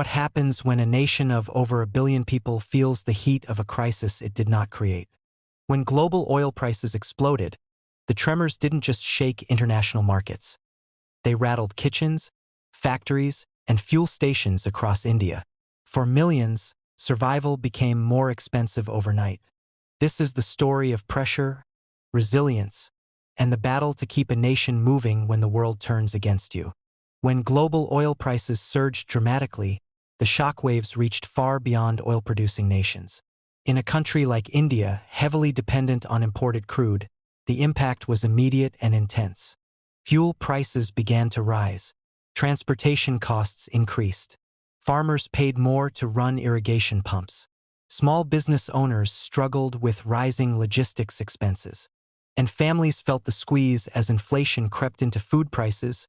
What happens when a nation of over 1 billion people feels the heat of a crisis it did not create? When global oil prices exploded, the tremors didn't just shake international markets. They rattled kitchens, factories, and fuel stations across India. For millions, survival became more expensive overnight. This is the story of pressure, resilience, and the battle to keep a nation moving when the world turns against you. When global oil prices surged dramatically, the shockwaves reached far beyond oil-producing nations. In a country like India, heavily dependent on imported crude, the impact was immediate and intense. Fuel prices began to rise. Transportation costs increased. Farmers paid more to run irrigation pumps. Small business owners struggled with rising logistics expenses. And families felt the squeeze as inflation crept into food prices,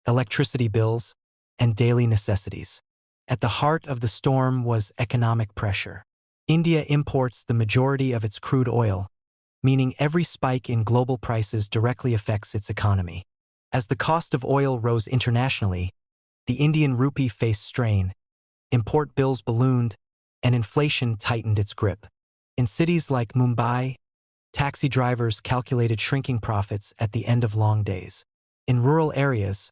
electricity bills, and daily necessities. At the heart of the storm was economic pressure. India imports the majority of its crude oil, meaning every spike in global prices directly affects its economy. As the cost of oil rose internationally, the Indian rupee faced strain, import bills ballooned, and inflation tightened its grip. In cities like Mumbai, taxi drivers calculated shrinking profits at the end of long days. In rural areas,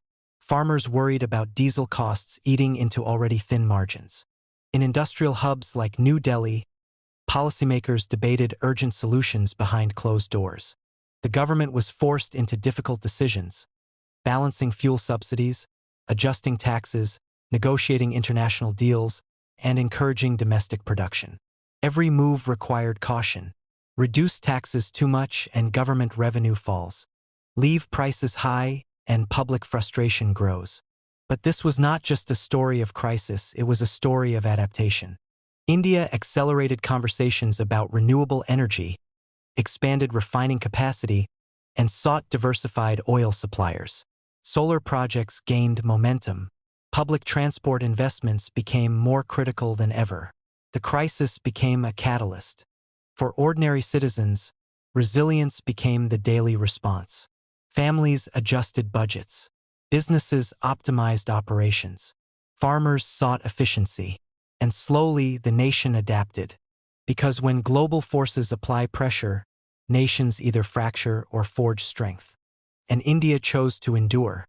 farmers worried about diesel costs eating into already thin margins. In industrial hubs like New Delhi, policymakers debated urgent solutions behind closed doors. The government was forced into difficult decisions, balancing fuel subsidies, adjusting taxes, negotiating international deals, and encouraging domestic production. Every move required caution. Reduce taxes too much and government revenue falls. Leave prices high and public frustration grows. But this was not just a story of crisis, it was a story of adaptation. India accelerated conversations about renewable energy, expanded refining capacity, and sought diversified oil suppliers. Solar projects gained momentum. Public transport investments became more critical than ever. The crisis became a catalyst. For ordinary citizens, resilience became the daily response. Families adjusted budgets. Businesses optimized operations. Farmers sought efficiency. And slowly the nation adapted. Because when global forces apply pressure, nations either fracture or forge strength. And India chose to endure.